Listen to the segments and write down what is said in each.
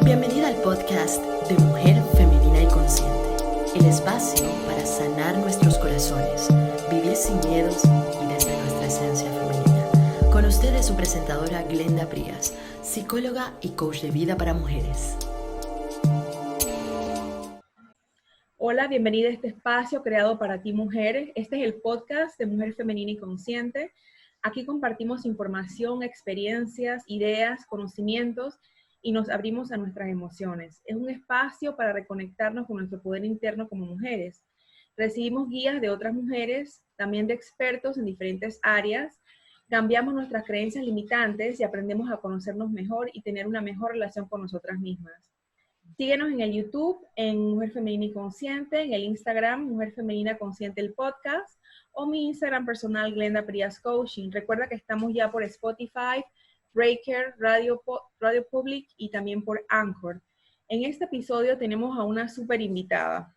Bienvenida al podcast de Mujer Femenina y Consciente, el espacio para sanar nuestros corazones, vivir sin miedos y desde nuestra esencia femenina. Con ustedes su presentadora Glenda Brías, psicóloga y coach de vida para mujeres. Hola, bienvenida a este espacio creado para ti, mujeres. Este es el podcast de Mujer Femenina y Consciente. Aquí compartimos información, experiencias, ideas, conocimientos y nos abrimos a nuestras emociones. Es un espacio para reconectarnos con nuestro poder interno como mujeres. Recibimos guías de otras mujeres, también de expertos en diferentes áreas. Cambiamos nuestras creencias limitantes y aprendemos a conocernos mejor y tener una mejor relación con nosotras mismas. Síguenos en el YouTube, en Mujer Femenina y Consciente, en el Instagram, Mujer Femenina Consciente, el podcast, o mi Instagram personal, Glenda Brías Coaching. Recuerda que estamos ya por Spotify, Breaker, Radio Public y también por Anchor. En este episodio tenemos a una súper invitada.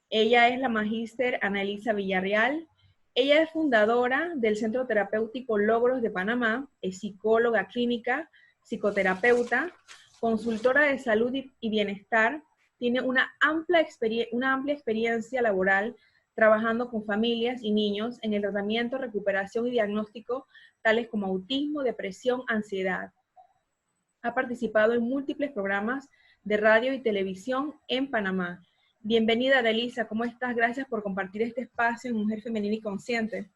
Ella es la magíster Annalisa Villarreal. Ella es fundadora del Centro Terapéutico Logros de Panamá, es psicóloga clínica, psicoterapeuta, consultora de salud y bienestar, tiene una amplia experiencia laboral trabajando con familias y niños en el tratamiento, recuperación y diagnóstico tales como autismo, depresión, ansiedad. Ha participado en múltiples programas de radio y televisión en Panamá. Bienvenida, Annalisa, ¿cómo estás? Gracias por compartir este espacio en Mujer Femenina y Consciente.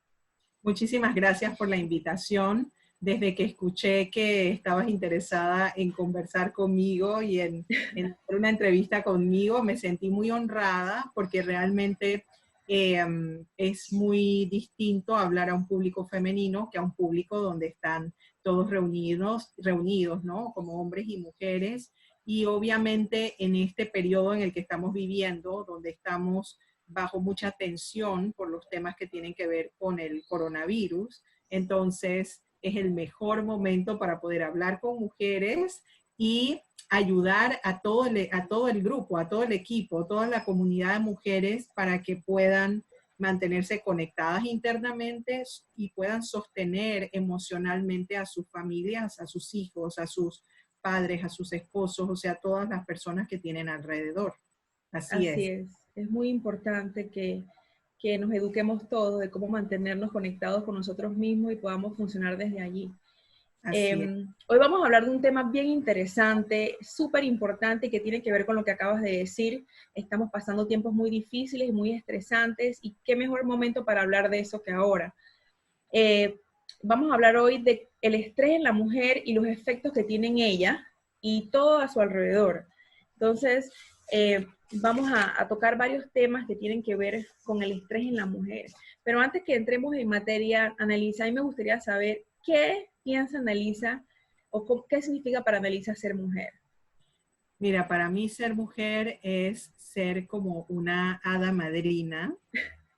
Muchísimas gracias por la invitación. Desde que escuché que estabas interesada en conversar conmigo y en hacer una entrevista conmigo, me sentí muy honrada porque realmente es muy distinto hablar a un público femenino que a un público donde están todos reunidos, ¿no? Como hombres y mujeres. Y obviamente en este periodo en el que estamos viviendo, donde estamos bajo mucha tensión por los temas que tienen que ver con el coronavirus, entonces es el mejor momento para poder hablar con mujeres y ayudar a todo el grupo, a todo el equipo, toda la comunidad de mujeres para que puedan mantenerse conectadas internamente y puedan sostener emocionalmente a sus familias, a sus hijos, a sus padres, a sus esposos, o sea, todas las personas que tienen alrededor. Así es. Es muy importante que nos eduquemos todos de cómo mantenernos conectados con nosotros mismos y podamos funcionar desde allí. Hoy vamos a hablar de un tema bien interesante, súper importante y que tiene que ver con lo que acabas de decir. Estamos pasando tiempos muy difíciles y muy estresantes y qué mejor momento para hablar de eso que ahora. Vamos a hablar hoy de el estrés en la mujer y los efectos que tiene en ella y todo a su alrededor. Entonces, vamos a tocar varios temas que tienen que ver con el estrés en la mujer. Pero antes que entremos en materia, Annalisa, a mí me gustaría saber qué piensa Annalisa o qué significa para Annalisa ser mujer. Mira, para mí ser mujer es ser como una hada madrina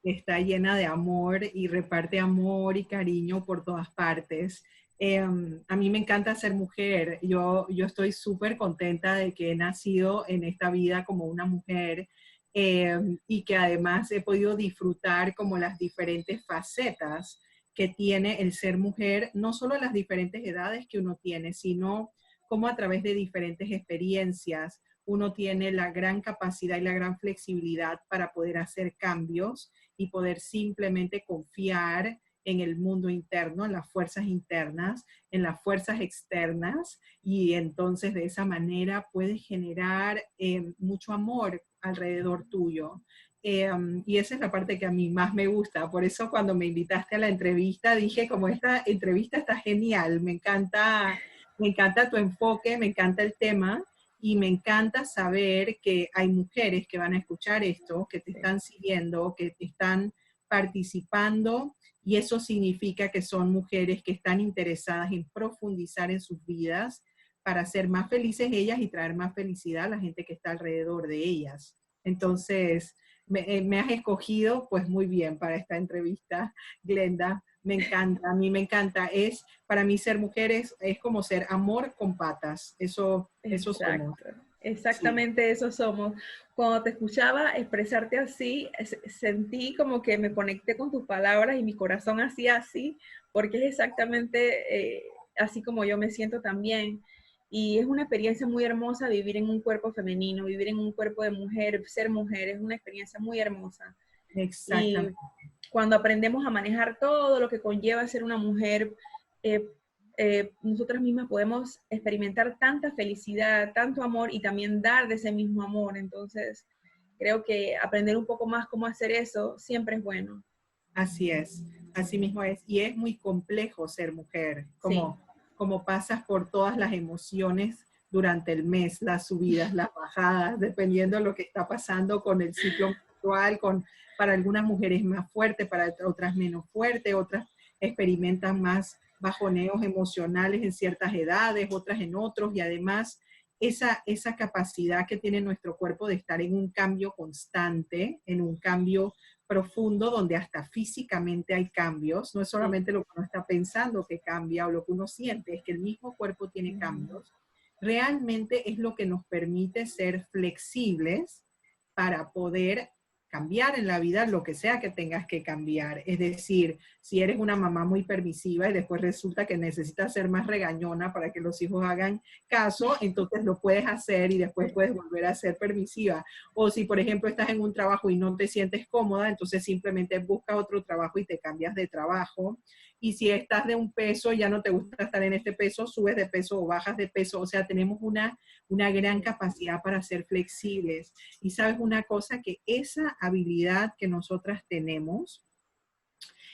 que está llena de amor y reparte amor y cariño por todas partes. A mí me encanta ser mujer. Yo estoy súper contenta de que he nacido en esta vida como una mujer y que además he podido disfrutar como las diferentes facetas que tiene el ser mujer, no solo las diferentes edades que uno tiene, sino como a través de diferentes experiencias uno tiene la gran capacidad y la gran flexibilidad para poder hacer cambios y poder simplemente confiar en el mundo interno, en las fuerzas internas, en las fuerzas externas, y entonces de esa manera puedes generar mucho amor alrededor tuyo. Y esa es la parte que a mí más me gusta. Por eso cuando me invitaste a la entrevista dije, como esta entrevista está genial, me encanta tu enfoque, me encanta el tema. Y me encanta saber que hay mujeres que van a escuchar esto, que te están siguiendo, que te están participando, y eso significa que son mujeres que están interesadas en profundizar en sus vidas para ser más felices ellas y traer más felicidad a la gente que está alrededor de ellas. Entonces, me has escogido pues muy bien para esta entrevista, Glenda. Me encanta, a mí me encanta. Para mí ser mujer es como ser amor con patas. Eso somos. Exactamente, sí. Eso somos. Cuando te escuchaba expresarte así, sentí como que me conecté con tus palabras y mi corazón hacía así, porque es exactamente así como yo me siento también. Y es una experiencia muy hermosa vivir en un cuerpo femenino, vivir en un cuerpo de mujer, ser mujer, es una experiencia muy hermosa. Y Exactamente. cuando aprendemos a manejar todo lo que conlleva ser una mujer, nosotras mismas podemos experimentar tanta felicidad, tanto amor y también dar de ese mismo amor. Entonces, creo que aprender un poco más cómo hacer eso siempre es bueno. Así es, así mismo es. Y es muy complejo ser mujer, Sí, como pasas por todas las emociones durante el mes, las subidas, las bajadas, dependiendo de lo que está pasando con el ciclo menstrual, para algunas mujeres más fuerte, para otras menos fuerte, otras experimentan más bajoneos emocionales en ciertas edades, otras en otros, y además esa capacidad que tiene nuestro cuerpo de estar en un cambio constante, en un cambio profundo donde hasta físicamente hay cambios, no es sí. solamente lo que uno está pensando que cambia o lo que uno siente, es que el mismo cuerpo tiene cambios, realmente es lo que nos permite ser flexibles para poder cambiar en la vida lo que sea que tengas que cambiar. Es decir, si eres una mamá muy permisiva y después resulta que necesitas ser más regañona para que los hijos hagan caso, entonces lo puedes hacer y después puedes volver a ser permisiva. O si, por ejemplo, estás en un trabajo y no te sientes cómoda, entonces simplemente busca otro trabajo y te cambias de trabajo. Y si estás de un peso, ya no te gusta estar en este peso, subes de peso o bajas de peso. O sea, tenemos una gran capacidad para ser flexibles. Y sabes una cosa, que esa habilidad que nosotras tenemos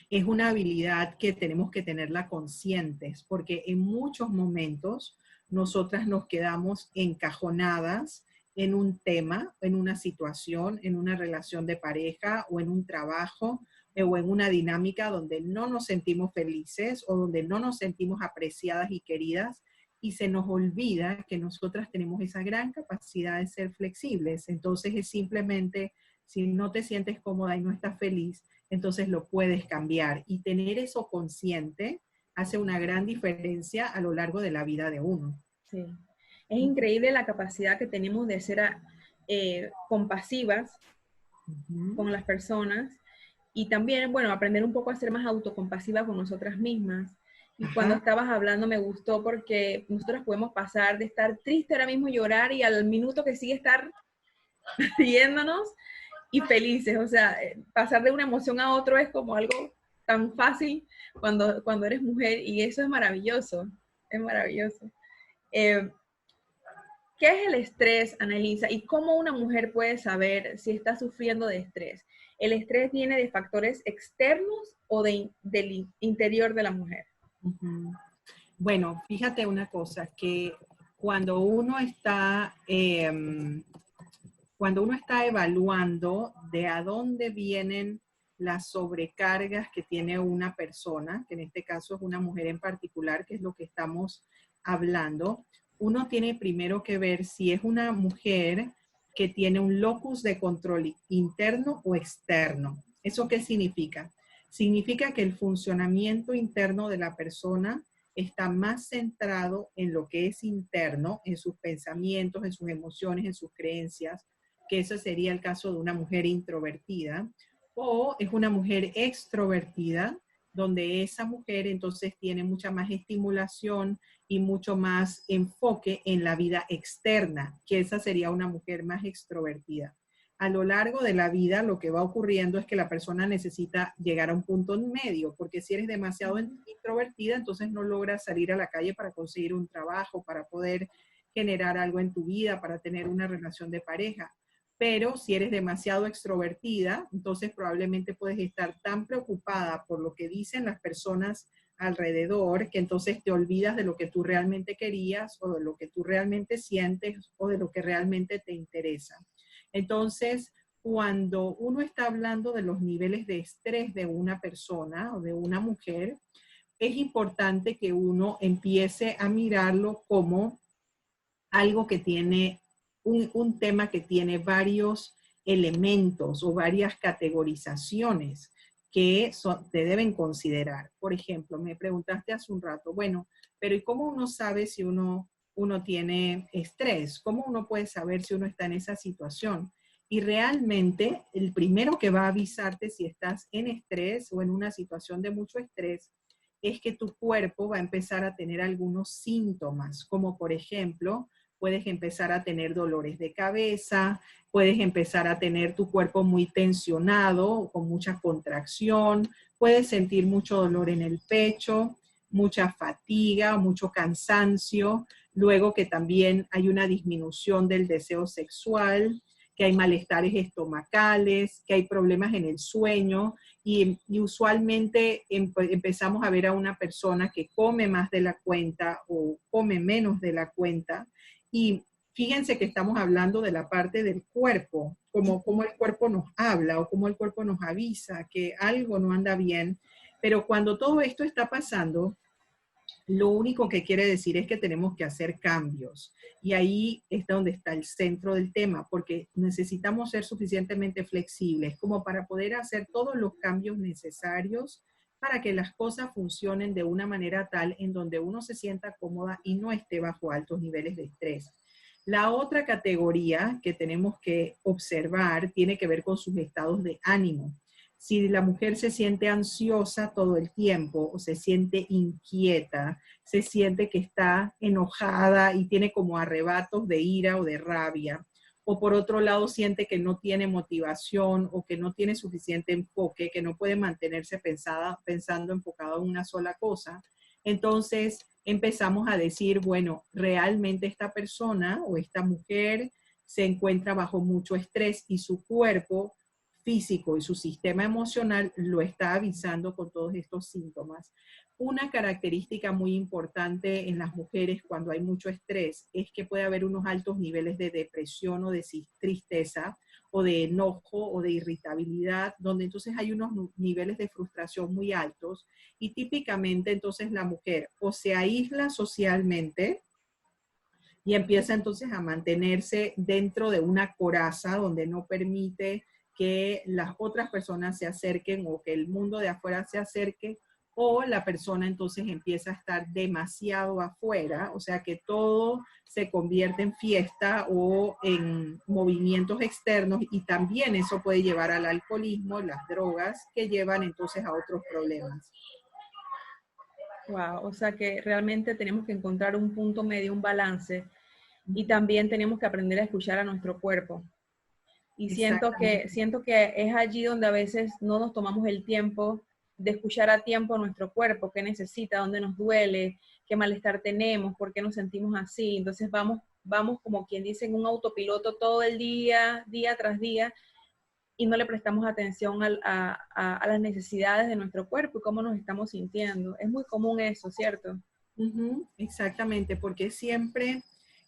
es una habilidad que tenemos que tenerla conscientes, porque en muchos momentos nosotras nos quedamos encajonadas en un tema, en una situación, en una relación de pareja o en un trabajo o en una dinámica donde no nos sentimos felices o donde no nos sentimos apreciadas y queridas, y se nos olvida que nosotras tenemos esa gran capacidad de ser flexibles. Entonces es simplemente, si no te sientes cómoda y no estás feliz, entonces lo puedes cambiar. Y tener eso consciente hace una gran diferencia a lo largo de la vida de uno. Sí. Es increíble la capacidad que tenemos de ser compasivas Ujú. con las personas y también, bueno, aprender un poco a ser más autocompasiva con nosotras mismas. Y cuando Ajá. estabas hablando me gustó porque nosotros podemos pasar de estar triste ahora mismo, llorar y al minuto que sigue estar riéndonos y felices. O sea, pasar de una emoción a otro es como algo tan fácil cuando eres mujer y eso es maravilloso, es maravilloso. Eh, ¿Qué es el estrés, Annalisa? ¿Y cómo una mujer puede saber si está sufriendo de estrés? ¿El estrés viene de factores externos o del interior de la mujer? Ujú. Bueno, fíjate una cosa, que cuando uno está, cuando uno está evaluando de a dónde vienen las sobrecargas que tiene una persona, que en este caso es una mujer en particular, que es lo que estamos hablando, uno tiene primero que ver si es una mujer que tiene un locus de control interno o externo. ¿Eso qué significa? Significa que el funcionamiento interno de la persona está más centrado en lo que es interno, en sus pensamientos, en sus emociones, en sus creencias, que ese sería el caso de una mujer introvertida, o es una mujer extrovertida, donde esa mujer entonces tiene mucha más estimulación y mucho más enfoque en la vida externa, que esa sería una mujer más extrovertida. A lo largo de la vida lo que va ocurriendo es que la persona necesita llegar a un punto en medio, porque si eres demasiado introvertida, entonces no logras salir a la calle para conseguir un trabajo, para poder generar algo en tu vida, para tener una relación de pareja. Pero si eres demasiado extrovertida, entonces probablemente puedes estar tan preocupada por lo que dicen las personas alrededor, que entonces te olvidas de lo que tú realmente querías o de lo que tú realmente sientes o de lo que realmente te interesa. Entonces, cuando uno está hablando de los niveles de estrés de una persona o de una mujer, es importante que uno empiece a mirarlo como algo que tiene un tema que tiene varios elementos o varias categorizaciones que te deben considerar. Por ejemplo, me preguntaste hace un rato, bueno, pero ¿y cómo uno sabe si uno tiene estrés? ¿Cómo uno puede saber si uno está en esa situación? Y realmente el primero que va a avisarte si estás en estrés o en una situación de mucho estrés es que tu cuerpo va a empezar a tener algunos síntomas, como por ejemplo, puedes empezar a tener dolores de cabeza, puedes empezar a tener tu cuerpo muy tensionado, con mucha contracción, puedes sentir mucho dolor en el pecho, mucha fatiga, mucho cansancio, luego que también hay una disminución del deseo sexual, que hay malestares estomacales, que hay problemas en el sueño y usualmente empezamos a ver a una persona que come más de la cuenta o come menos de la cuenta. Y fíjense que estamos hablando de la parte del cuerpo, como el cuerpo nos habla o como el cuerpo nos avisa que algo no anda bien. Pero cuando todo esto está pasando, lo único que quiere decir es que tenemos que hacer cambios. Y ahí está donde está el centro del tema, porque necesitamos ser suficientemente flexibles como para poder hacer todos los cambios necesarios para que las cosas funcionen de una manera tal en donde uno se sienta cómoda y no esté bajo altos niveles de estrés. La otra categoría que tenemos que observar tiene que ver con sus estados de ánimo. Si la mujer se siente ansiosa todo el tiempo o se siente inquieta, se siente que está enojada y tiene como arrebatos de ira o de rabia, o por otro lado siente que no tiene motivación o que no tiene suficiente enfoque, que no puede mantenerse pensando enfocado en una sola cosa, entonces empezamos a decir, bueno, realmente esta persona o esta mujer se encuentra bajo mucho estrés y su cuerpo físico y su sistema emocional lo está avisando con todos estos síntomas. Una característica muy importante en las mujeres cuando hay mucho estrés es que puede haber unos altos niveles de depresión o de tristeza o de enojo o de irritabilidad, donde entonces hay unos niveles de frustración muy altos y típicamente entonces la mujer o se aísla socialmente y empieza entonces a mantenerse dentro de una coraza donde no permite que las otras personas se acerquen o que el mundo de afuera se acerque, o la persona entonces empieza a estar demasiado afuera, o sea que todo se convierte en fiesta o en movimientos externos y también eso puede llevar al alcoholismo, las drogas, que llevan entonces a otros problemas. Wow, o sea que realmente tenemos que encontrar un punto medio, un balance, y también tenemos que aprender a escuchar a nuestro cuerpo. Y siento que es allí donde a veces no nos tomamos el tiempo de escuchar a tiempo nuestro cuerpo, qué necesita, dónde nos duele, qué malestar tenemos, por qué nos sentimos así. Entonces vamos como quien dice en un autopiloto todo el día, día tras día, y no le prestamos atención a las necesidades de nuestro cuerpo y cómo nos estamos sintiendo. Es muy común eso, ¿cierto? Exactamente, porque siempre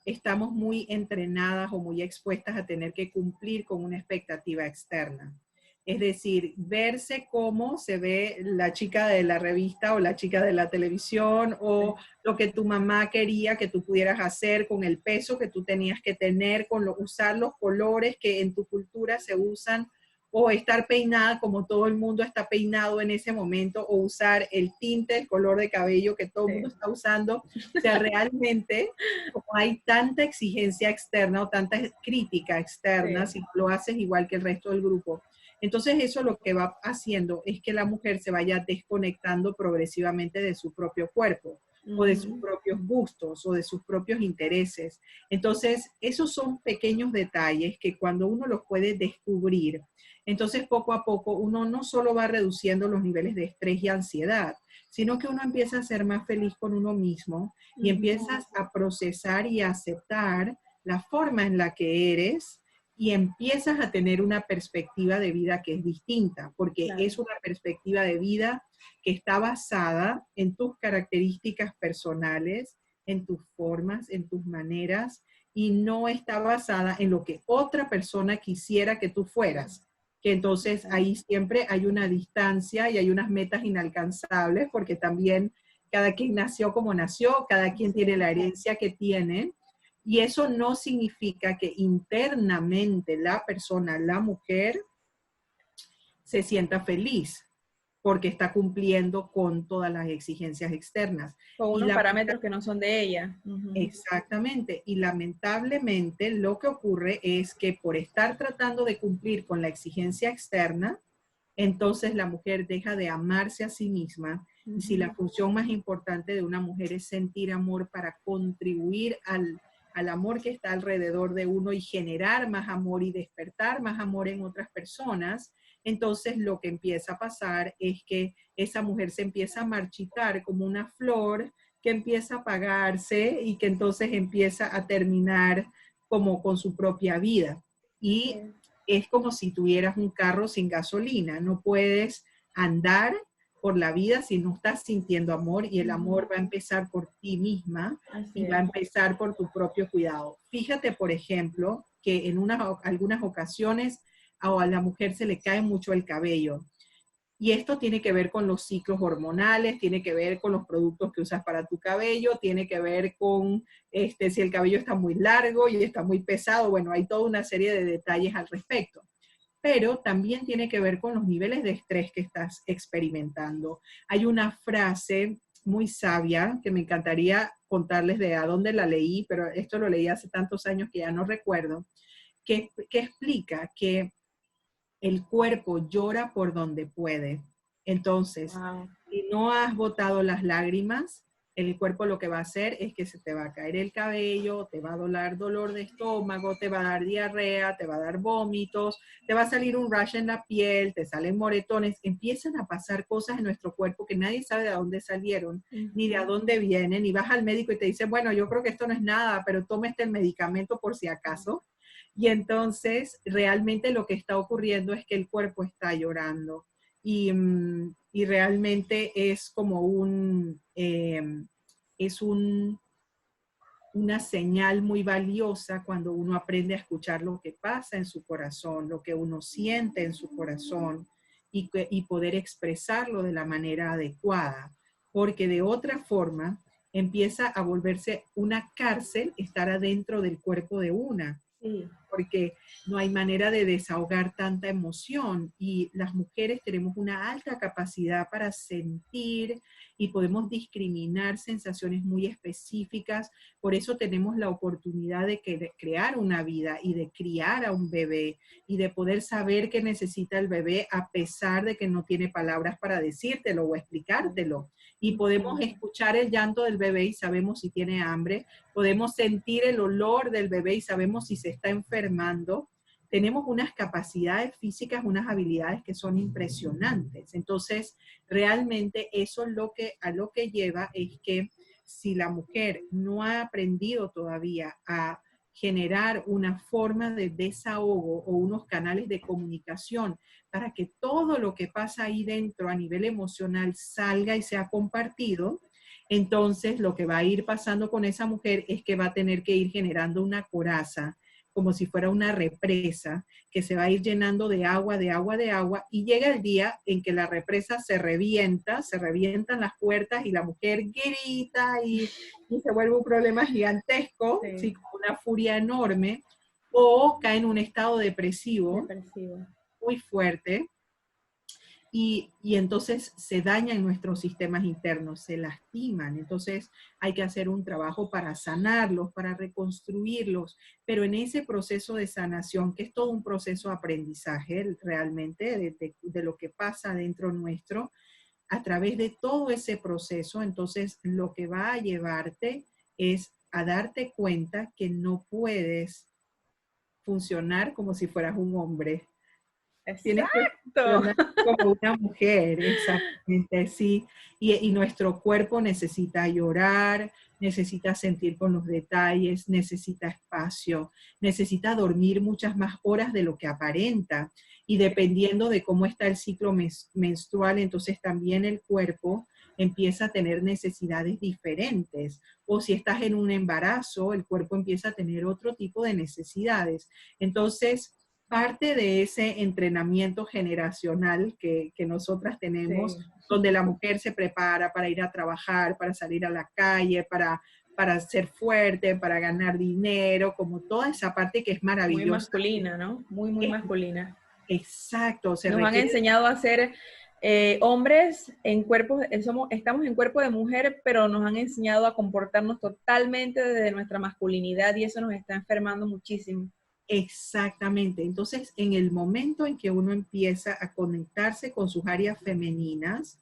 estamos muy entrenadas o muy expuestas a tener que cumplir con una expectativa externa. Es decir, verse cómo se ve la chica de la revista o la chica de la televisión o lo que tu mamá quería que tú pudieras hacer con el peso que tú tenías que tener, usar los colores que en tu cultura se usan, o estar peinada como todo el mundo está peinado en ese momento, o usar el tinte, el color de cabello que todo el mundo está usando. O sea, realmente, como hay tanta exigencia externa o tanta crítica externa, si lo haces igual que el resto del grupo, entonces eso lo que va haciendo es que la mujer se vaya desconectando progresivamente de su propio cuerpo, o de sus propios gustos, o de sus propios intereses. Entonces, esos son pequeños detalles que cuando uno los puede descubrir, entonces poco a poco uno no solo va reduciendo los niveles de estrés y ansiedad, sino que uno empieza a ser más feliz con uno mismo y empiezas a procesar y a aceptar la forma en la que eres y empiezas a tener una perspectiva de vida que es distinta, porque es una perspectiva de vida que está basada en tus características personales, en tus formas, en tus maneras, y no está basada en lo que otra persona quisiera que tú fueras. Que entonces ahí siempre hay una distancia y hay unas metas inalcanzables, porque también cada quien nació como nació, cada quien tiene la herencia que tiene, y eso no significa que internamente la persona, la mujer, se sienta feliz porque está cumpliendo con todas las exigencias externas. Con unos parámetros que no son de ella. Exactamente. Y lamentablemente lo que ocurre es que por estar tratando de cumplir con la exigencia externa, entonces la mujer deja de amarse a sí misma Y si la función más importante de una mujer es sentir amor para contribuir al amor que está alrededor de uno y generar más amor y despertar más amor en otras personas, entonces lo que empieza a pasar es que esa mujer se empieza a marchitar como una flor que empieza a apagarse y que entonces empieza a terminar como con su propia vida. Y es como si tuvieras un carro sin gasolina, no puedes andar por la vida si no estás sintiendo amor, y el amor va a empezar por ti misma y va a empezar por tu propio cuidado. Fíjate, por ejemplo, que en algunas ocasiones a la mujer se le cae mucho el cabello. Y esto tiene que ver con los ciclos hormonales, tiene que ver con los productos que usas para tu cabello, tiene que ver con si el cabello está muy largo y está muy pesado. Bueno, hay toda una serie de detalles al respecto. Pero también tiene que ver con los niveles de estrés que estás experimentando. Hay una frase muy sabia que me encantaría contarles de a dónde la leí, pero esto lo leí hace tantos años que ya no recuerdo, que explica que el cuerpo llora por donde puede. Entonces, si no has botado las lágrimas, el cuerpo lo que va a hacer es que se te va a caer el cabello, te va a dar dolor de estómago, te va a dar diarrea, te va a dar vómitos, te va a salir un rash en la piel, te salen moretones, empiezan a pasar cosas en nuestro cuerpo que nadie sabe de dónde salieron, ni de a dónde vienen, y vas al médico y te dice, bueno, yo creo que esto no es nada, pero tome el medicamento por si acaso. Y entonces realmente lo que está ocurriendo es que el cuerpo está llorando y realmente es como una señal muy valiosa cuando uno aprende a escuchar lo que pasa en su corazón, lo que uno siente en su corazón y poder expresarlo de la manera adecuada, porque de otra forma empieza a volverse una cárcel estar adentro del cuerpo de una. Sí. Porque no hay manera de desahogar tanta emoción, y las mujeres tenemos una alta capacidad para sentir y podemos discriminar sensaciones muy específicas. Por eso tenemos la oportunidad de crear una vida y de criar a un bebé y de poder saber qué necesita el bebé a pesar de que no tiene palabras para decírtelo o explicártelo. Y podemos escuchar el llanto del bebé y sabemos si tiene hambre, podemos sentir el olor del bebé y sabemos si se está enfermando. Tenemos unas capacidades físicas, unas habilidades que son impresionantes. Entonces, realmente eso a lo que lleva es que si la mujer no ha aprendido todavía a generar una forma de desahogo o unos canales de comunicación para que todo lo que pasa ahí dentro a nivel emocional salga y sea compartido, entonces lo que va a ir pasando con esa mujer es que va a tener que ir generando una coraza, como si fuera una represa, que se va a ir llenando de agua, de agua, de agua, y llega el día en que la represa se revientan las puertas y la mujer grita y se vuelve un problema gigantesco, sí. ¿Sí? Como una furia enorme, o cae en un estado depresivo. Muy fuerte. Y entonces se dañan nuestros sistemas internos, se lastiman. Entonces hay que hacer un trabajo para sanarlos, para reconstruirlos. Pero en ese proceso de sanación, que es todo un proceso de aprendizaje realmente, de lo que pasa dentro nuestro, a través de todo ese proceso, entonces lo que va a llevarte es a darte cuenta que no puedes funcionar como si fueras un hombre. Tienes que funcionar como una mujer, exactamente, sí. Y nuestro cuerpo necesita llorar, necesita sentir con los detalles, necesita espacio, necesita dormir muchas más horas de lo que aparenta. Y dependiendo de cómo está el ciclo menstrual, entonces también el cuerpo empieza a tener necesidades diferentes. O si estás en un embarazo, el cuerpo empieza a tener otro tipo de necesidades. Entonces, parte de ese entrenamiento generacional que nosotras tenemos, sí, donde la mujer se prepara para ir a trabajar, para salir a la calle, para ser fuerte, para ganar dinero, como toda esa parte que es maravillosa. Muy masculina, ¿no? Muy masculina. Exacto. Nos han enseñado a ser hombres en cuerpos, estamos en cuerpo de mujer, pero nos han enseñado a comportarnos totalmente desde nuestra masculinidad, y eso nos está enfermando muchísimo. Exactamente. Entonces, en el momento en que uno empieza a conectarse con sus áreas femeninas,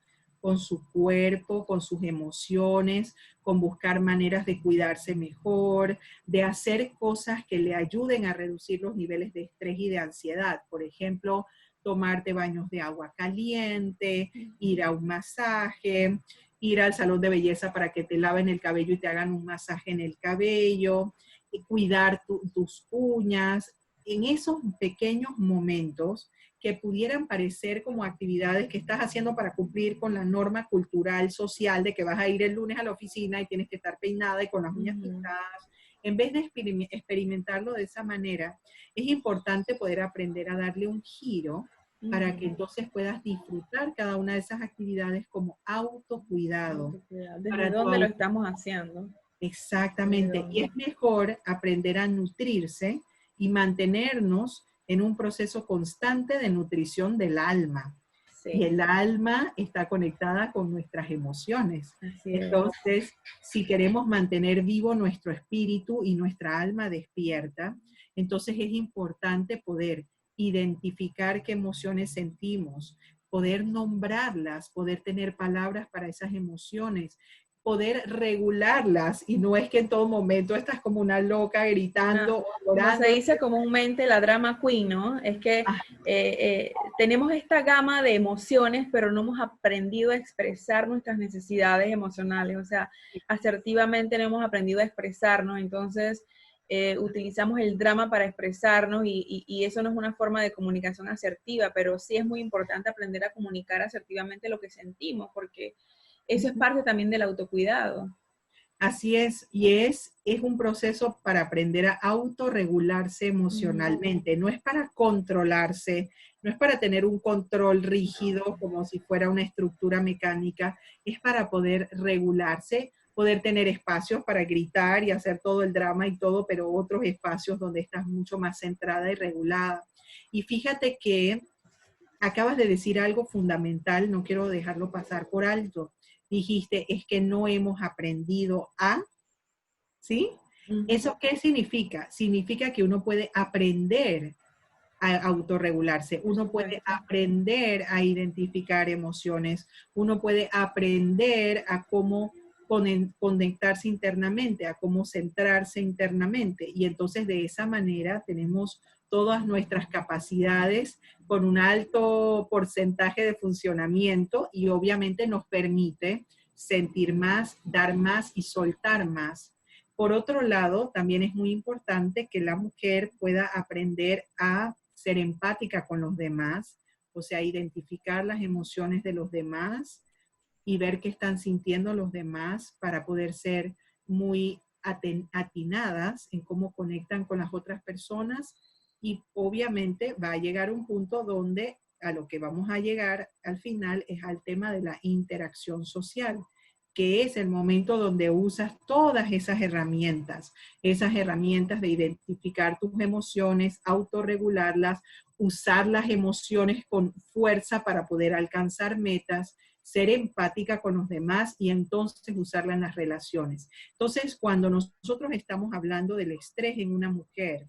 con su cuerpo, con sus emociones, con buscar maneras de cuidarse mejor, de hacer cosas que le ayuden a reducir los niveles de estrés y de ansiedad. Por ejemplo, tomarte baños de agua caliente, ir a un masaje, ir al salón de belleza para que te laven el cabello y te hagan un masaje en el cabello, y cuidar tus uñas. En esos pequeños momentos que pudieran parecer como actividades que estás haciendo para cumplir con la norma cultural, social, de que vas a ir el lunes a la oficina y tienes que estar peinada y con las uñas pintadas, en vez de experimentarlo de esa manera, es importante poder aprender a darle un giro para que entonces puedas disfrutar cada una de esas actividades como autocuidado. ¿Desde dónde lo estamos haciendo? Exactamente. Y es mejor aprender a nutrirse y mantenernos en un proceso constante de nutrición del alma. Sí. Y el alma está conectada con nuestras emociones. Entonces, si queremos mantener vivo nuestro espíritu y nuestra alma despierta, entonces es importante poder identificar qué emociones sentimos, poder nombrarlas, poder tener palabras para esas emociones, poder regularlas, y no es que en todo momento estás como una loca gritando o llorando. Como se dice comúnmente la drama queen, ¿no? Es que tenemos esta gama de emociones, pero no hemos aprendido a expresar nuestras necesidades emocionales, o sea, asertivamente no hemos aprendido a expresarnos, entonces utilizamos el drama para expresarnos y eso no es una forma de comunicación asertiva, pero sí es muy importante aprender a comunicar asertivamente lo que sentimos, porque eso es parte también del autocuidado. Así es, y es un proceso para aprender a autorregularse emocionalmente. No es para controlarse, no es para tener un control rígido como si fuera una estructura mecánica, es para poder regularse, poder tener espacios para gritar y hacer todo el drama y todo, pero otros espacios donde estás mucho más centrada y regulada. Y fíjate que acabas de decir algo fundamental, no quiero dejarlo pasar por alto. Dijiste, es que no hemos aprendido a, ¿sí? ¿Eso qué significa? Significa que uno puede aprender a autorregularse, uno puede aprender a identificar emociones, uno puede aprender a cómo conectarse internamente, a cómo centrarse internamente. Y entonces de esa manera tenemos todas nuestras capacidades con un alto porcentaje de funcionamiento y obviamente nos permite sentir más, dar más y soltar más. Por otro lado, también es muy importante que la mujer pueda aprender a ser empática con los demás, o sea, identificar las emociones de los demás y ver qué están sintiendo los demás para poder ser muy atinadas en cómo conectan con las otras personas. Y obviamente va a llegar un punto donde a lo que vamos a llegar al final es al tema de la interacción social, que es el momento donde usas todas esas herramientas de identificar tus emociones, autorregularlas, usar las emociones con fuerza para poder alcanzar metas, ser empática con los demás y entonces usarla en las relaciones. Entonces, cuando nosotros estamos hablando del estrés en una mujer,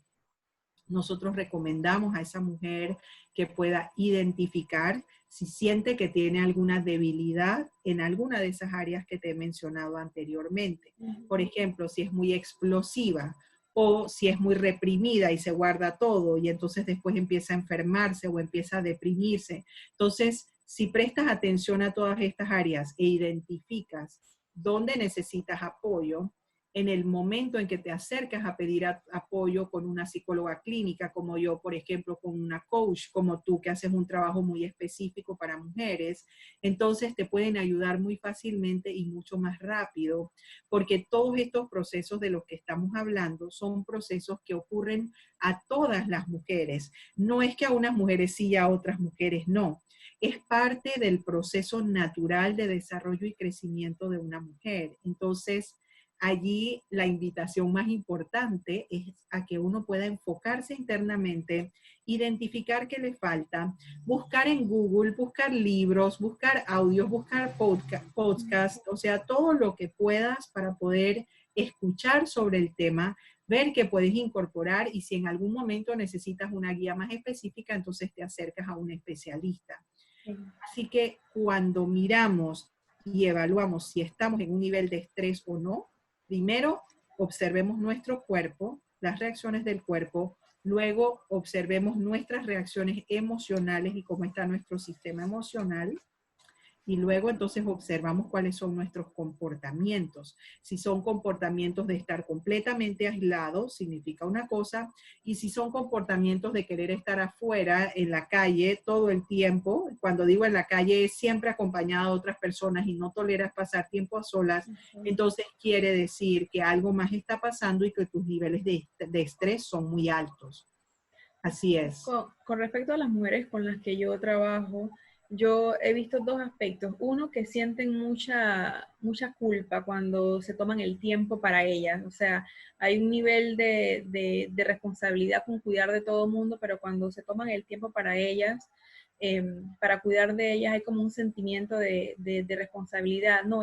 nosotros recomendamos a esa mujer que pueda identificar si siente que tiene alguna debilidad en alguna de esas áreas que te he mencionado anteriormente. Por ejemplo, si es muy explosiva o si es muy reprimida y se guarda todo y entonces después empieza a enfermarse o empieza a deprimirse. Entonces, si prestas atención a todas estas áreas e identificas dónde necesitas apoyo, en el momento en que te acercas a pedir apoyo con una psicóloga clínica, como yo, por ejemplo, con una coach, como tú, que haces un trabajo muy específico para mujeres, entonces te pueden ayudar muy fácilmente y mucho más rápido, porque todos estos procesos de los que estamos hablando son procesos que ocurren a todas las mujeres. No es que a unas mujeres sí y a otras mujeres no. Es parte del proceso natural de desarrollo y crecimiento de una mujer. Entonces, allí la invitación más importante es a que uno pueda enfocarse internamente, identificar qué le falta, buscar en Google, buscar libros, buscar audios, buscar podcast, o sea, todo lo que puedas para poder escuchar sobre el tema, ver qué puedes incorporar y si en algún momento necesitas una guía más específica, entonces te acercas a un especialista. Sí. Así que cuando miramos y evaluamos si estamos en un nivel de estrés o no, primero observemos nuestro cuerpo, las reacciones del cuerpo, luego observemos nuestras reacciones emocionales y cómo está nuestro sistema emocional. Y luego entonces observamos cuáles son nuestros comportamientos. Si son comportamientos de estar completamente aislados, significa una cosa, y si son comportamientos de querer estar afuera, en la calle, todo el tiempo, cuando digo en la calle es siempre acompañado de otras personas y no toleras pasar tiempo a solas, entonces quiere decir que algo más está pasando y que tus niveles de estrés son muy altos. Así es. Con respecto a las mujeres con las que yo trabajo, yo he visto dos aspectos. Uno, que sienten mucha culpa cuando se toman el tiempo para ellas. O sea, hay un nivel de responsabilidad con cuidar de todo el mundo, pero cuando se toman el tiempo para ellas, para cuidar de ellas, hay como un sentimiento de responsabilidad. No,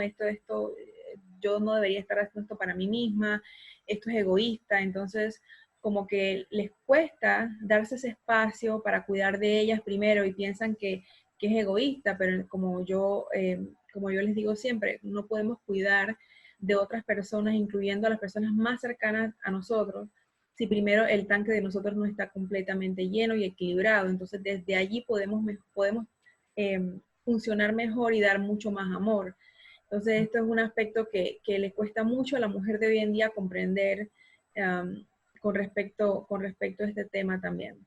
yo no debería estar haciendo esto para mí misma, esto es egoísta. Entonces, como que les cuesta darse ese espacio para cuidar de ellas primero y piensan que es egoísta, pero como yo les digo siempre, no podemos cuidar de otras personas, incluyendo a las personas más cercanas a nosotros, si primero el tanque de nosotros no está completamente lleno y equilibrado. Entonces, desde allí podemos funcionar mejor y dar mucho más amor. Entonces, esto es un aspecto que le cuesta mucho a la mujer de hoy en día comprender con respecto a este tema también.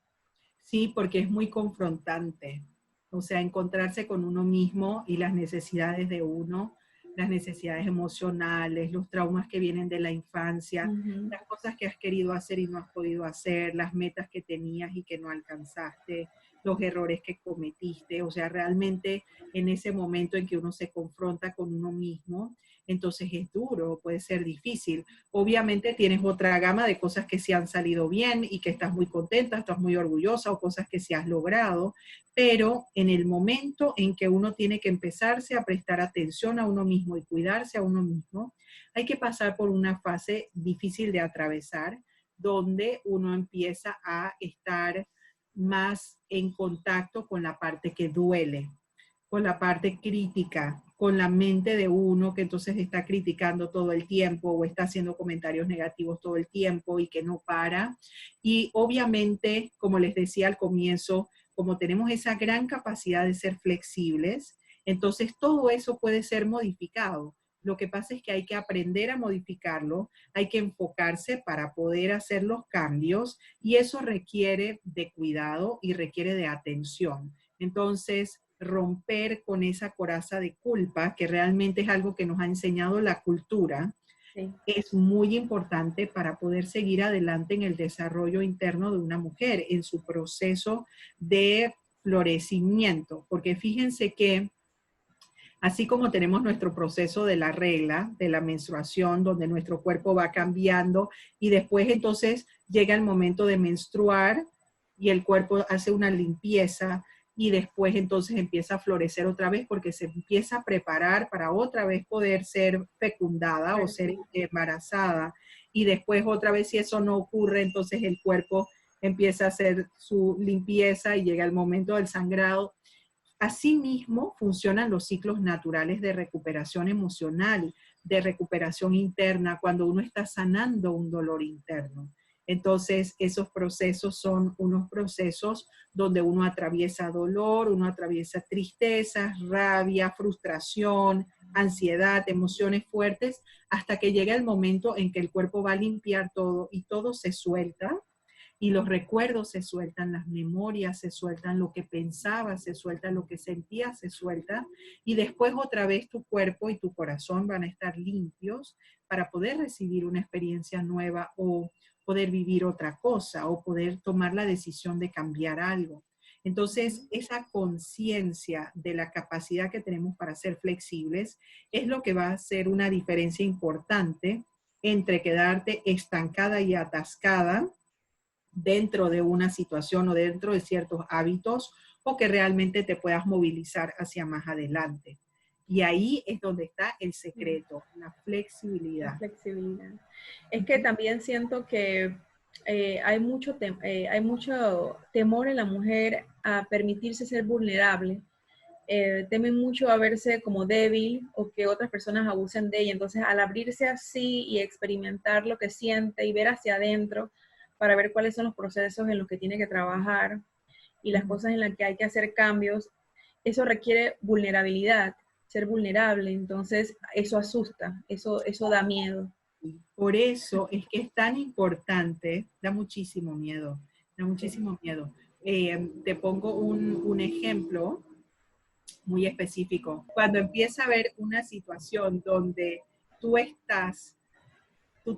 Sí, porque es muy confrontante. O sea, encontrarse con uno mismo y las necesidades de uno, las necesidades emocionales, los traumas que vienen de la infancia, las cosas que has querido hacer y no has podido hacer, las metas que tenías y que no alcanzaste, los errores que cometiste. O sea, realmente en ese momento en que uno se confronta con uno mismo, entonces es duro, puede ser difícil. Obviamente tienes otra gama de cosas que sí han salido bien y que estás muy contenta, estás muy orgullosa, o cosas que sí has logrado, pero en el momento en que uno tiene que empezarse a prestar atención a uno mismo y cuidarse a uno mismo, hay que pasar por una fase difícil de atravesar, donde uno empieza a estar más en contacto con la parte que duele, con la parte crítica, con la mente de uno que entonces está criticando todo el tiempo o está haciendo comentarios negativos todo el tiempo y que no para. Y obviamente, como les decía al comienzo, como tenemos esa gran capacidad de ser flexibles, entonces todo eso puede ser modificado. Lo que pasa es que hay que aprender a modificarlo, hay que enfocarse para poder hacer los cambios y eso requiere de cuidado y requiere de atención. Entonces, romper con esa coraza de culpa, que realmente es algo que nos ha enseñado la cultura, sí, es muy importante para poder seguir adelante en el desarrollo interno de una mujer, en su proceso de florecimiento. Porque fíjense que así como tenemos nuestro proceso de la regla, de la menstruación, donde nuestro cuerpo va cambiando y después entonces llega el momento de menstruar y el cuerpo hace una limpieza y después entonces empieza a florecer otra vez porque se empieza a preparar para otra vez poder ser fecundada o ser embarazada. Y después otra vez si eso no ocurre, entonces el cuerpo empieza a hacer su limpieza y llega el momento del sangrado. Asimismo, funcionan los ciclos naturales de recuperación emocional, de recuperación interna, cuando uno está sanando un dolor interno. Entonces, esos procesos son unos procesos donde uno atraviesa dolor, uno atraviesa tristezas, rabia, frustración, ansiedad, emociones fuertes, hasta que llega el momento en que el cuerpo va a limpiar todo y todo se suelta. Y los recuerdos se sueltan, las memorias se sueltan, lo que pensabas se suelta, lo que sentías se suelta. Y después otra vez tu cuerpo y tu corazón van a estar limpios para poder recibir una experiencia nueva o poder vivir otra cosa o poder tomar la decisión de cambiar algo. Entonces, esa conciencia de la capacidad que tenemos para ser flexibles es lo que va a hacer una diferencia importante entre quedarte estancada y atascada dentro de una situación o dentro de ciertos hábitos o que realmente te puedas movilizar hacia más adelante. Y ahí es donde está el secreto, la flexibilidad. La flexibilidad. Es que también siento que hay mucho temor en la mujer a permitirse ser vulnerable temen mucho a verse como débil o que otras personas abusen de ella. Entonces, al abrirse así y experimentar lo que siente y ver hacia adentro para ver cuáles son los procesos en los que tiene que trabajar y las cosas en las que hay que hacer cambios, eso requiere vulnerabilidad, ser vulnerable. Entonces, eso asusta, eso da miedo. Por eso es que es tan importante, da muchísimo miedo, da muchísimo miedo. Te pongo un ejemplo muy específico. Cuando empieza a haber una situación donde tú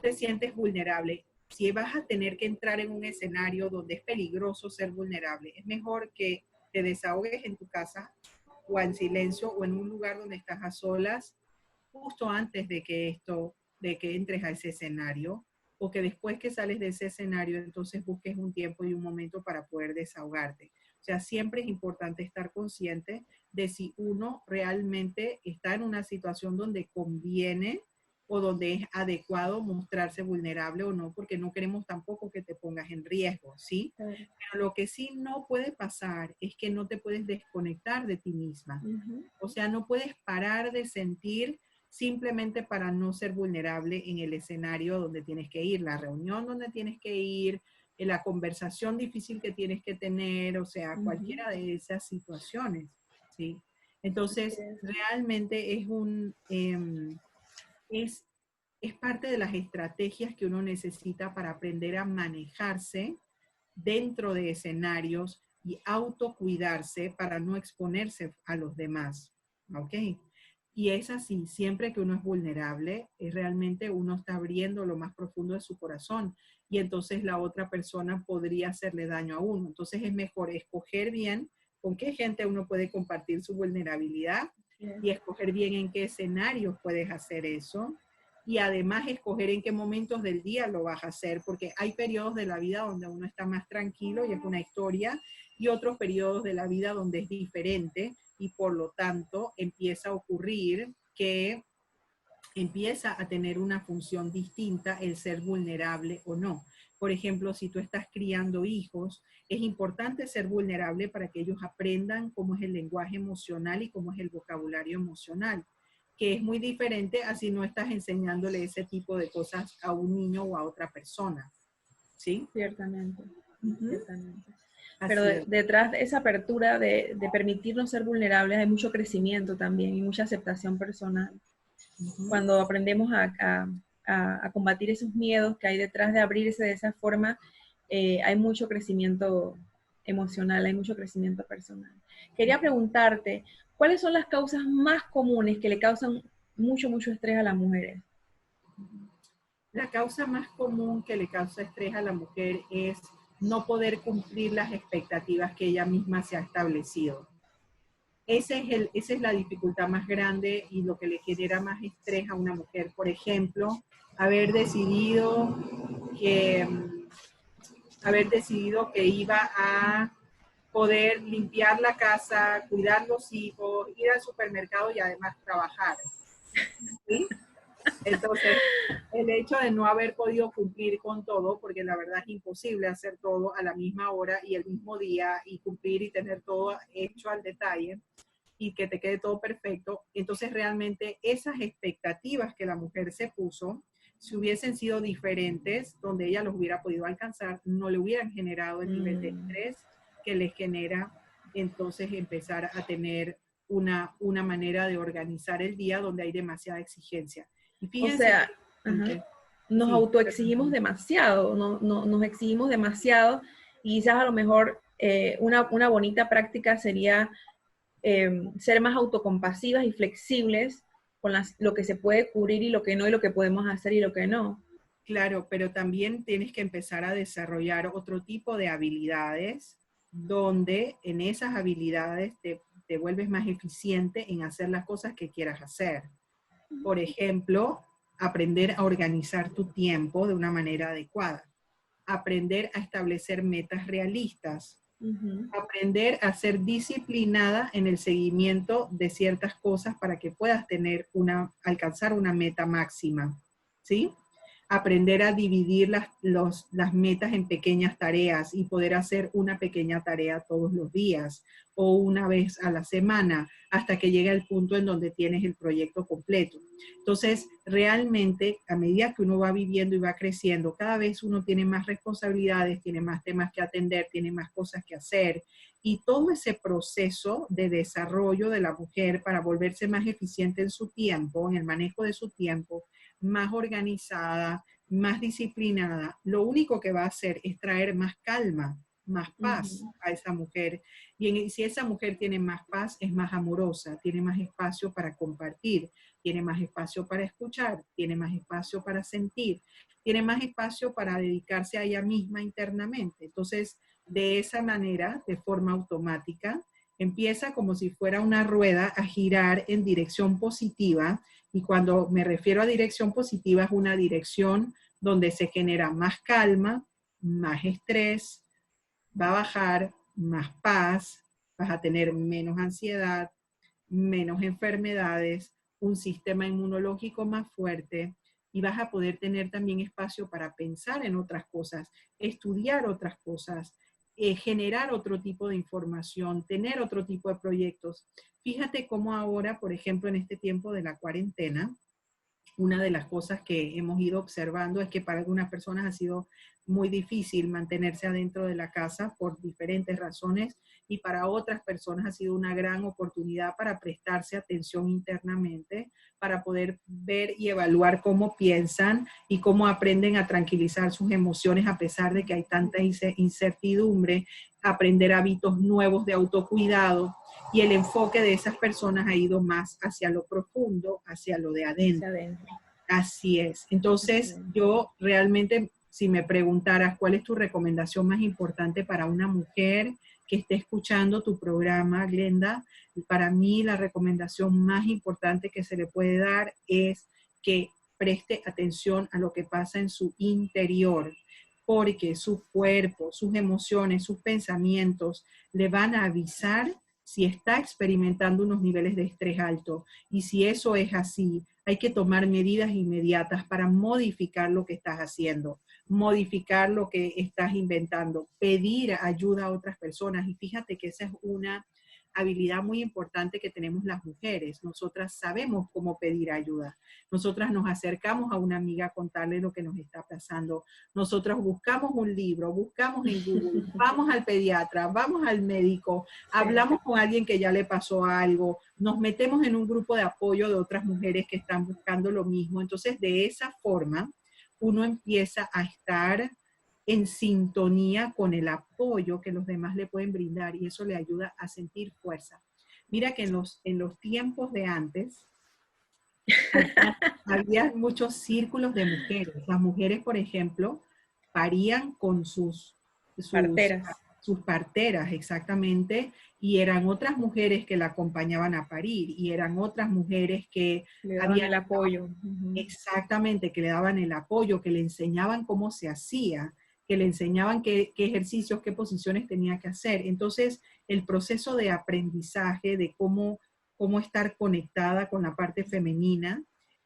te sientes vulnerable, si vas a tener que entrar en un escenario donde es peligroso ser vulnerable, es mejor que te desahogues en tu casa o en silencio o en un lugar donde estás a solas justo antes de que entres a ese escenario, o que después que sales de ese escenario, entonces busques un tiempo y un momento para poder desahogarte. O sea, siempre es importante estar consciente de si uno realmente está en una situación donde conviene o donde es adecuado mostrarse vulnerable o no, porque no queremos tampoco que te pongas en riesgo, ¿sí? Claro. Pero lo que sí no puede pasar es que no te puedes desconectar de ti misma. O sea, no puedes parar de sentir simplemente para no ser vulnerable en el escenario donde tienes que ir, la reunión donde tienes que ir, en la conversación difícil que tienes que tener, o sea, cualquiera de esas situaciones, ¿sí? Entonces, realmente es parte de las estrategias que uno necesita para aprender a manejarse dentro de escenarios y autocuidarse para no exponerse a los demás, ¿ok? Y es así, siempre que uno es vulnerable, es realmente uno está abriendo lo más profundo de su corazón y entonces la otra persona podría hacerle daño a uno. Entonces es mejor escoger bien con qué gente uno puede compartir su vulnerabilidad y escoger bien en qué escenarios puedes hacer eso. Y además escoger en qué momentos del día lo vas a hacer, porque hay periodos de la vida donde uno está más tranquilo y es una historia, y otros periodos de la vida donde es diferente, y por lo tanto empieza a ocurrir que empieza a tener una función distinta el ser vulnerable o no. Por ejemplo, si tú estás criando hijos, es importante ser vulnerable para que ellos aprendan cómo es el lenguaje emocional y cómo es el vocabulario emocional, que es muy diferente a si no estás enseñándole ese tipo de cosas a un niño o a otra persona. ¿Sí? Ciertamente, ciertamente. Así Pero es. detrás de esa apertura de permitirnos ser vulnerables hay mucho crecimiento también y mucha aceptación personal. Cuando aprendemos a combatir esos miedos que hay detrás de abrirse de esa forma, hay mucho crecimiento emocional, hay mucho crecimiento personal. Quería preguntarte, ¿cuáles son las causas más comunes que le causan mucho estrés a las mujeres? La causa más común que le causa estrés a la mujer es no poder cumplir las expectativas que ella misma se ha establecido. Esa es la dificultad más grande y lo que le genera más estrés a una mujer. Por ejemplo, haber decidido que iba a poder limpiar la casa, cuidar los hijos, ir al supermercado y además trabajar. ¿Sí? Entonces, el hecho de no haber podido cumplir con todo, porque la verdad es imposible hacer todo a la misma hora y el mismo día y cumplir y tener todo hecho al detalle y que te quede todo perfecto, entonces realmente esas expectativas que la mujer se puso, si hubiesen sido diferentes, donde ella los hubiera podido alcanzar, no le hubieran generado el nivel de estrés que les genera entonces empezar a tener una manera de organizar el día donde hay demasiada exigencia. Y fíjense, o sea, nos autoexigimos demasiado, nos exigimos demasiado y quizás a lo mejor una bonita práctica sería ser más autocompasivas y flexibles con lo que se puede cubrir y lo que no, y lo que podemos hacer y lo que no. Claro, pero también tienes que empezar a desarrollar otro tipo de habilidades donde en esas habilidades te vuelves más eficiente en hacer las cosas que quieras hacer. Por ejemplo, aprender a organizar tu tiempo de una manera adecuada. Aprender a establecer metas realistas. Aprender a ser disciplinada en el seguimiento de ciertas cosas para que puedas alcanzar una meta máxima. ¿Sí? aprender a dividir las metas en pequeñas tareas y poder hacer una pequeña tarea todos los días o una vez a la semana hasta que llegue al punto en donde tienes el proyecto completo. Entonces, realmente, a medida que uno va viviendo y va creciendo, cada vez uno tiene más responsabilidades, tiene más temas que atender, tiene más cosas que hacer, y todo ese proceso de desarrollo de la mujer para volverse más eficiente en su tiempo, en el manejo de su tiempo, más organizada, más disciplinada, lo único que va a hacer es traer más calma, más paz a esa mujer. Y si esa mujer tiene más paz, es más amorosa, tiene más espacio para compartir, tiene más espacio para escuchar, tiene más espacio para sentir, tiene más espacio para dedicarse a ella misma internamente. Entonces, de esa manera, de forma automática, empieza como si fuera una rueda a girar en dirección positiva. Y cuando me refiero a dirección positiva, es una dirección donde se genera más calma, más estrés, va a bajar más paz, vas a tener menos ansiedad, menos enfermedades, un sistema inmunológico más fuerte, y vas a poder tener también espacio para pensar en otras cosas, estudiar otras cosas, generar otro tipo de información, tener otro tipo de proyectos. Fíjate cómo ahora, por ejemplo, en este tiempo de la cuarentena, una de las cosas que hemos ido observando es que para algunas personas ha sido muy difícil mantenerse adentro de la casa por diferentes razones, y para otras personas ha sido una gran oportunidad para prestarse atención internamente, para poder ver y evaluar cómo piensan y cómo aprenden a tranquilizar sus emociones a pesar de que hay tanta incertidumbre, aprender hábitos nuevos de autocuidado, y el enfoque de esas personas ha ido más hacia lo profundo, hacia lo de adentro. Así es. Entonces, yo realmente, si me preguntaras cuál es tu recomendación más importante para una mujer que esté escuchando tu programa, Glenda, para mí la recomendación más importante que se le puede dar es que preste atención a lo que pasa en su interior, porque su cuerpo, sus emociones, sus pensamientos le van a avisar si está experimentando unos niveles de estrés alto. Y si eso es así, hay que tomar medidas inmediatas para modificar lo que estás haciendo, modificar lo que estás inventando, pedir ayuda a otras personas. Y fíjate que esa es una habilidad muy importante que tenemos las mujeres. Nosotras sabemos cómo pedir ayuda. Nosotras nos acercamos a una amiga a contarle lo que nos está pasando. Nosotras buscamos un libro, buscamos en Google, vamos al pediatra, vamos al médico, hablamos con alguien que ya le pasó algo, nos metemos en un grupo de apoyo de otras mujeres que están buscando lo mismo. Entonces, de esa forma, uno empieza a estar en sintonía con el apoyo que los demás le pueden brindar, y eso le ayuda a sentir fuerza. Mira que en los tiempos de antes había muchos círculos de mujeres. Las mujeres, por ejemplo, parían con sus parteras, exactamente, y eran otras mujeres que la acompañaban a parir, y eran otras mujeres que le daban el apoyo. Exactamente, que le daban el apoyo, que le enseñaban cómo se hacía, que le enseñaban qué ejercicios, qué posiciones tenía que hacer. Entonces, el proceso de aprendizaje de cómo estar conectada con la parte femenina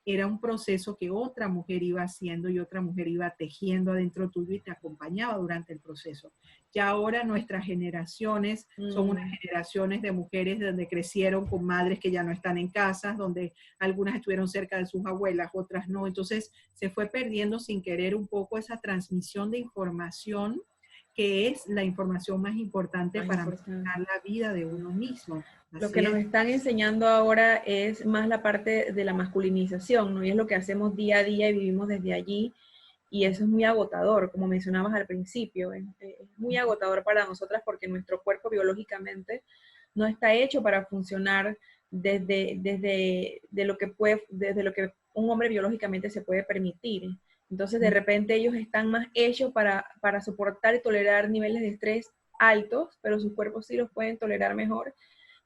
era un proceso que otra mujer iba haciendo y otra mujer iba tejiendo adentro tuyo y te acompañaba durante el proceso. Ya ahora nuestras generaciones son unas generaciones de mujeres donde crecieron con madres que ya no están en casa, donde algunas estuvieron cerca de sus abuelas, otras no. Entonces se fue perdiendo sin querer un poco esa transmisión de información, que es la información más importante para mejorar la vida de uno mismo. Lo que nos están enseñando ahora es más la parte de la masculinización, ¿no? Y es lo que hacemos día a día y vivimos desde allí, y eso es muy agotador, como mencionabas al principio, es muy agotador para nosotras porque nuestro cuerpo biológicamente no está hecho para funcionar desde lo que un hombre biológicamente se puede permitir. Entonces, de repente ellos están más hechos para soportar y tolerar niveles de estrés altos, pero sus cuerpos sí los pueden tolerar mejor,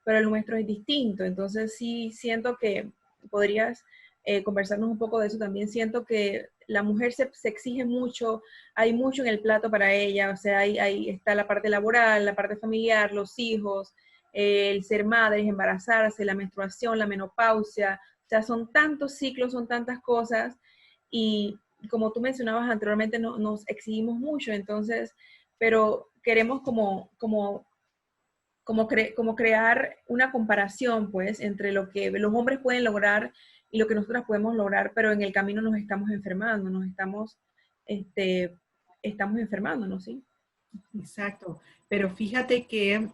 pero el nuestro es distinto. Entonces, sí siento que podrías conversarnos un poco de eso. También siento que la mujer se exige mucho, hay mucho en el plato para ella, o sea, ahí está la parte laboral, la parte familiar, los hijos, el ser madres, embarazarse, la menstruación, la menopausia, o sea, son tantos ciclos, son tantas cosas, y como tú mencionabas anteriormente, nos exigimos mucho, entonces, pero queremos como crear una comparación, pues, entre lo que los hombres pueden lograr y lo que nosotras podemos lograr, pero en el camino nos estamos enfermando, este, estamos enfermándonos, ¿sí? Exacto. Pero fíjate que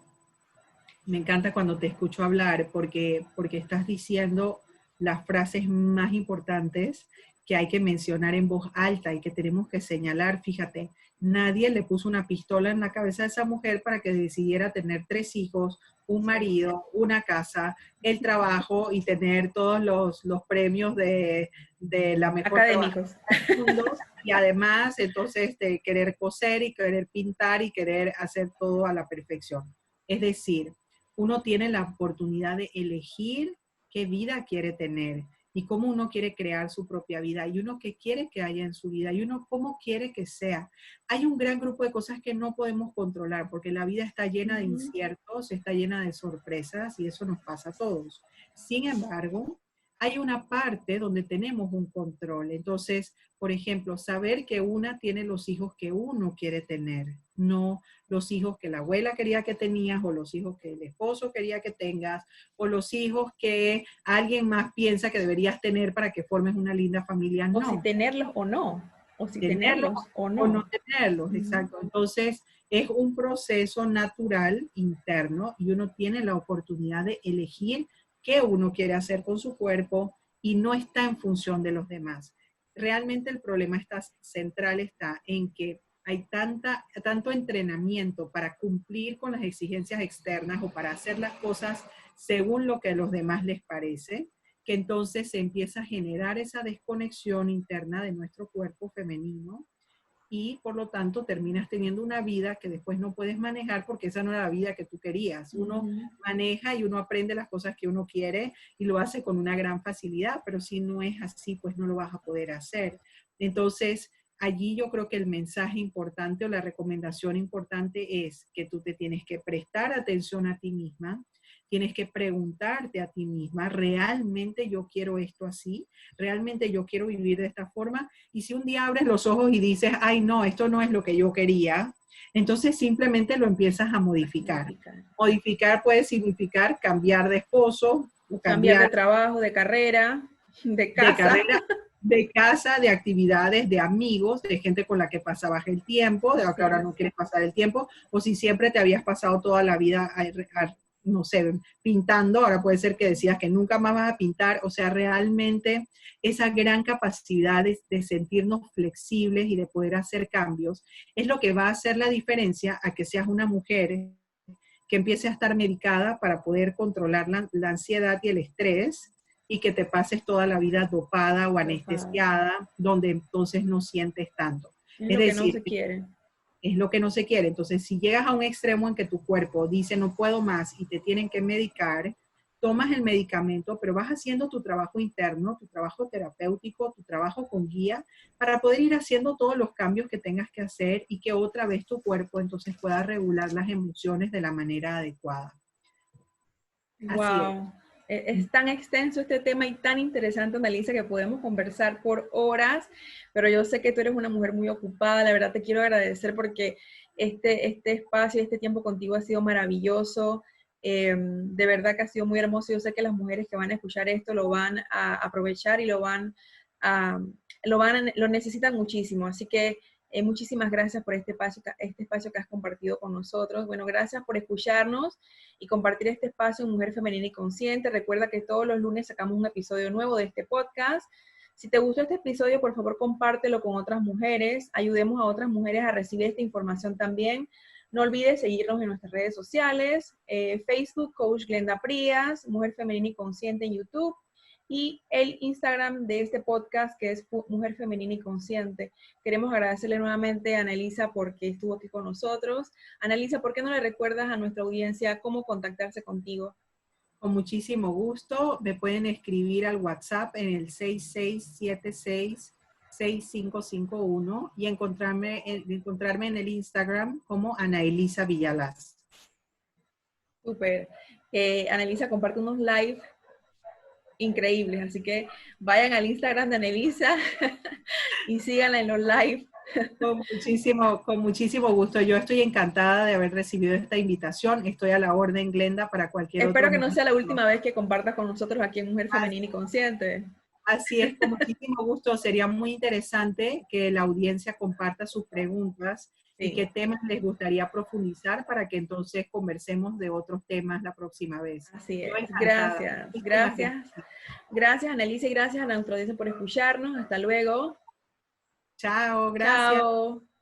me encanta cuando te escucho hablar porque estás diciendo las frases más importantes que hay que mencionar en voz alta y que tenemos que señalar. Fíjate, nadie le puso una pistola en la cabeza a esa mujer para que decidiera tener 3 hijos, un marido, una casa, el trabajo y tener todos los premios de la mejor Académicos. trabajadora del mundo. Y además, entonces, de querer coser y querer pintar y querer hacer todo a la perfección. Es decir, uno tiene la oportunidad de elegir qué vida quiere tener y cómo uno quiere crear su propia vida y uno qué quiere que haya en su vida y uno cómo quiere que sea. Hay un gran grupo de cosas que no podemos controlar porque la vida está llena de inciertos, está llena de sorpresas y eso nos pasa a todos. Sin embargo, hay una parte donde tenemos un control. Entonces, por ejemplo, saber que una tiene los hijos que uno quiere tener, no los hijos que la abuela quería que tenías o los hijos que el esposo quería que tengas o los hijos que alguien más piensa que deberías tener para que formes una linda familia. O si No, tenerlos o no. O si tenerlos tenerlos o o no. no tenerlos, exacto. Entonces, es un proceso natural interno y uno tiene la oportunidad de elegir qué uno quiere hacer con su cuerpo y no está en función de los demás. Realmente el problema central está en que hay tanto entrenamiento para cumplir con las exigencias externas o para hacer las cosas según lo que a los demás les parece, que entonces se empieza a generar esa desconexión interna de nuestro cuerpo femenino y por lo tanto terminas teniendo una vida que después no puedes manejar porque esa no era la vida que tú querías. Uno maneja y uno aprende las cosas que uno quiere y lo hace con una gran facilidad, pero si no es así, pues no lo vas a poder hacer. Entonces, allí yo creo que el mensaje importante o la recomendación importante es que tú te tienes que prestar atención a ti misma, tienes que preguntarte a ti misma, ¿realmente yo quiero esto así? ¿Realmente yo quiero vivir de esta forma? Y si un día abres los ojos y dices, ay no, esto no es lo que yo quería, entonces simplemente lo empiezas a modificar. Modificar puede significar cambiar de esposo, cambiar de trabajo, de carrera, de casa. De carrera, de casa, de actividades, de amigos, de gente con la que pasabas el tiempo, de que ahora no quieres pasar el tiempo, o si siempre te habías pasado toda la vida no sé, pintando, ahora puede ser que decías que nunca más vas a pintar, o sea, realmente esa gran capacidad de sentirnos flexibles y de poder hacer cambios es lo que va a hacer la diferencia a que seas una mujer que empiece a estar medicada para poder controlar la ansiedad y el estrés y que te pases toda la vida dopada o anestesiada, donde entonces no sientes tanto. Es lo que no se quiere. Es lo que no se quiere. Entonces, si llegas a un extremo en que tu cuerpo dice no puedo más y te tienen que medicar, tomas el medicamento, pero vas haciendo tu trabajo interno, tu trabajo terapéutico, tu trabajo con guía, para poder ir haciendo todos los cambios que tengas que hacer y que otra vez tu cuerpo entonces pueda regular las emociones de la manera adecuada. Wow. Es tan extenso este tema y tan interesante, Annalisa, que podemos conversar por horas, pero yo sé que tú eres una mujer muy ocupada. La verdad te quiero agradecer porque este espacio, este tiempo contigo ha sido maravilloso. De verdad que ha sido muy hermoso. Yo sé que las mujeres que van a escuchar esto lo van a aprovechar y lo necesitan muchísimo. Así que muchísimas gracias por este espacio que has compartido con nosotros. Bueno, gracias por escucharnos y compartir este espacio en Mujer Femenina y Consciente. Recuerda que todos los lunes sacamos un episodio nuevo de este podcast. Si te gustó este episodio, por favor, compártelo con otras mujeres. Ayudemos a otras mujeres a recibir esta información también. No olvides seguirnos en nuestras redes sociales, Facebook, Coach Glenda Prías, Mujer Femenina y Consciente en YouTube, y el Instagram de este podcast, que es Mujer Femenina y Consciente. Queremos agradecerle nuevamente a Annalisa porque estuvo aquí con nosotros. Annalisa, ¿por qué no le recuerdas a nuestra audiencia cómo contactarse contigo? Con muchísimo gusto. Me pueden escribir al WhatsApp en el 6676-6551 y encontrarme en el Instagram como Ana Elisa Villalaz. Súper. Annalisa comparte unos live increíbles. Así que vayan al Instagram de Anelisa y síganla en los live. Con muchísimo gusto. Yo estoy encantada de haber recibido esta invitación. Estoy a la orden, Glenda, para cualquier Espero otro que no sea la momento. última vez que compartas con nosotros aquí en Mujer Así, Femenina y Consciente. así es, con muchísimo gusto. Sería muy interesante que la audiencia comparta sus preguntas y Sí, qué temas les gustaría profundizar para que entonces conversemos de otros temas la próxima vez. así Yo es. encantada. Gracias, Muchísimas gracias. gracias. Gracias, Annelise, y gracias a nuestra audiencia por escucharnos. Hasta luego. Chao, gracias. Chao.